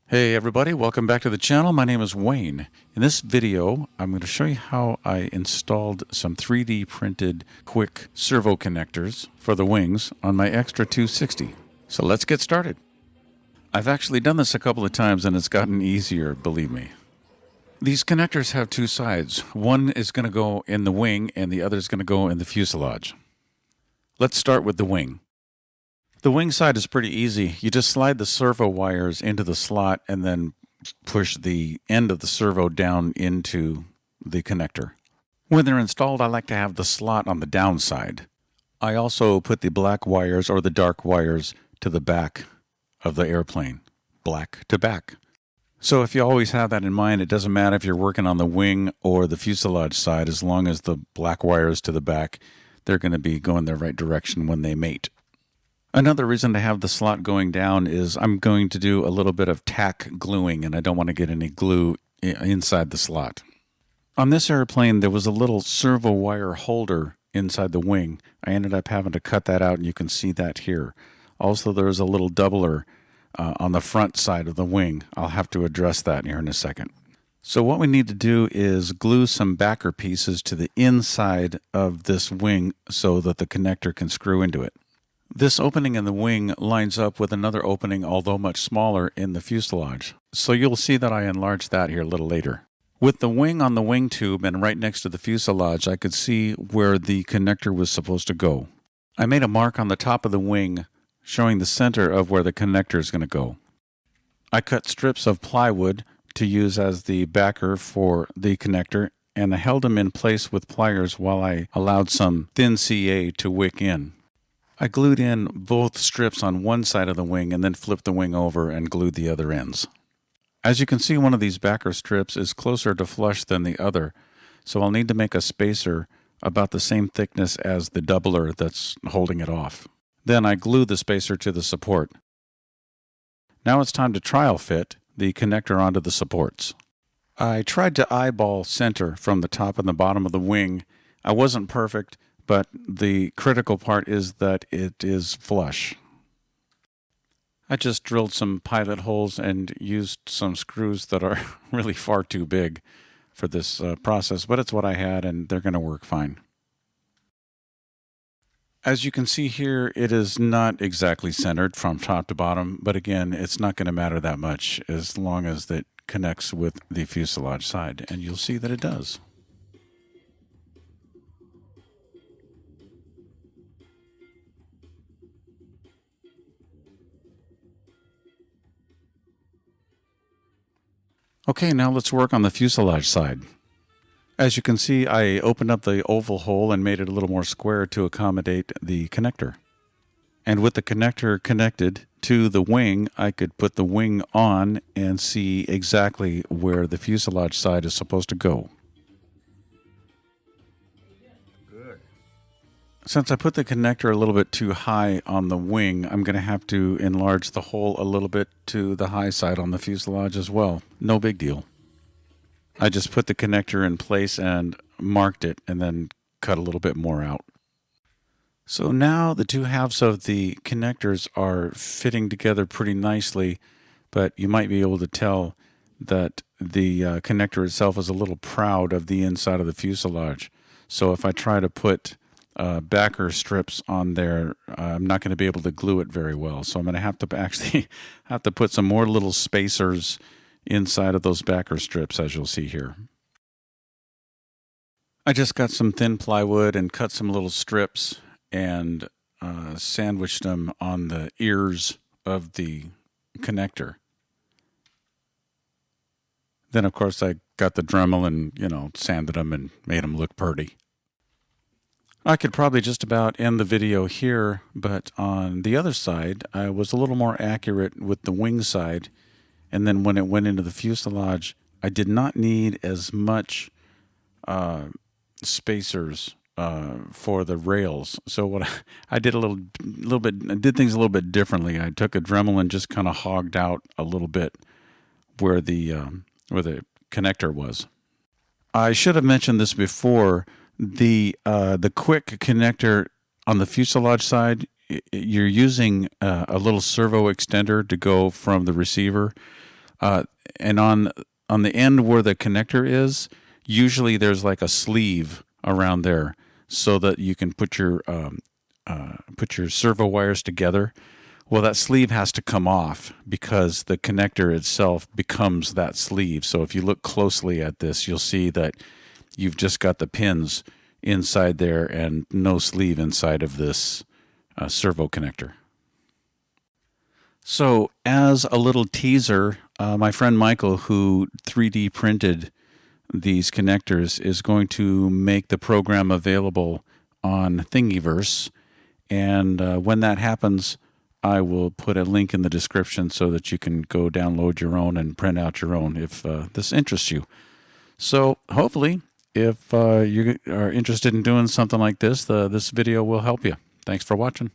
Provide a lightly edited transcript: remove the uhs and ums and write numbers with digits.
Hey everybody, welcome back to the channel. My name is Wayne. In this video, I'm going to show you how I installed some 3D printed quick servo connectors for the wings on my Extra 260. So let's get started. I've actually done this a couple of times and it's gotten easier, believe me. These connectors have two sides. One is going to go in the wing and the other is going to go in the fuselage. Let's start with the wing. The wing side is pretty easy. You just slide the servo wires into the slot and then push the end of the servo down into the connector. When they're installed, I like to have the slot on the down side. I also put the black wires or the dark wires to the back of the airplane, black to back. So if you always have that in mind, it doesn't matter if you're working on the wing or the fuselage side, as long as the black wires to the back, they're going to be going the right direction when they mate. Another reason to have the slot going down is I'm going to do a little bit of tack gluing and I don't want to get any glue inside the slot. On this airplane, there was a little servo wire holder inside the wing. I ended up having to cut that out and you can see that here. Also, there's a little doubler on the front side of the wing. I'll have to address that here in a second. So what we need to do is glue some backer pieces to the inside of this wing so that the connector can screw into it. This opening in the wing lines up with another opening, although much smaller, in the fuselage. So you'll see that I enlarged that here a little later. With the wing on the wing tube and right next to the fuselage, I could see where the connector was supposed to go. I made a mark on the top of the wing showing the center of where the connector is going to go. I cut strips of plywood to use as the backer for the connector, and I held them in place with pliers while I allowed some thin CA to wick in. I glued in both strips on one side of the wing and then flipped the wing over and glued the other ends. As you can see, one of these backer strips is closer to flush than the other, so I'll need to make a spacer about the same thickness as the doubler that's holding it off. Then I glue the spacer to the support. Now it's time to trial fit the connector onto the supports. I tried to eyeball center from the top and the bottom of the wing. I wasn't perfect, but the critical part is that it is flush. I just drilled some pilot holes and used some screws that are really far too big for this process, but it's what I had and they're going to work fine. As you can see here, it is not exactly centered from top to bottom, but again, it's not going to matter that much as long as it connects with the fuselage side, and you'll see that it does. Okay, now let's work on the fuselage side. As you can see, I opened up the oval hole and made it a little more square to accommodate the connector. And with the connector connected to the wing, I could put the wing on and see exactly where the fuselage side is supposed to go. Since I put the connector a little bit too high on the wing, I'm going to have to enlarge the hole a little bit to the high side on the fuselage as well. No big deal. I just put the connector in place and marked it and then cut a little bit more out. So now the two halves of the connectors are fitting together pretty nicely, but you might be able to tell that the connector itself is a little proud of the inside of the fuselage. So if I try to put backer strips on there, I'm not going to be able to glue it very well. So I'm going to have to actually have to put some more little spacers inside of those backer strips, as you'll see here. I just got some thin plywood and cut some little strips and sandwiched them on the ears of the connector. Then, of course, I got the Dremel and, sanded them and made them look pretty. I could probably just about end the video here, but on the other side, I was a little more accurate with the wing side. And then when it went into the fuselage, I did not need as much spacers for the rails. So what I did I did things a little bit differently. I took a Dremel and just kind of hogged out a little bit where the connector was. I should have mentioned this before. The quick connector on the fuselage side, you're using a little servo extender to go from the receiver And on the end where the connector is, usually there's like a sleeve around there so that you can put your servo wires together. Well, that sleeve has to come off because the connector itself becomes that sleeve. So if you look closely at this, you'll see that you've just got the pins inside there and no sleeve inside of this servo connector. So as a little teaser, my friend Michael, who 3D printed these connectors, is going to make the program available on Thingiverse. And when that happens, I will put a link in the description so that you can go download your own and print out your own if this interests you. So hopefully, if you are interested in doing something like this, this video will help you. Thanks for watching.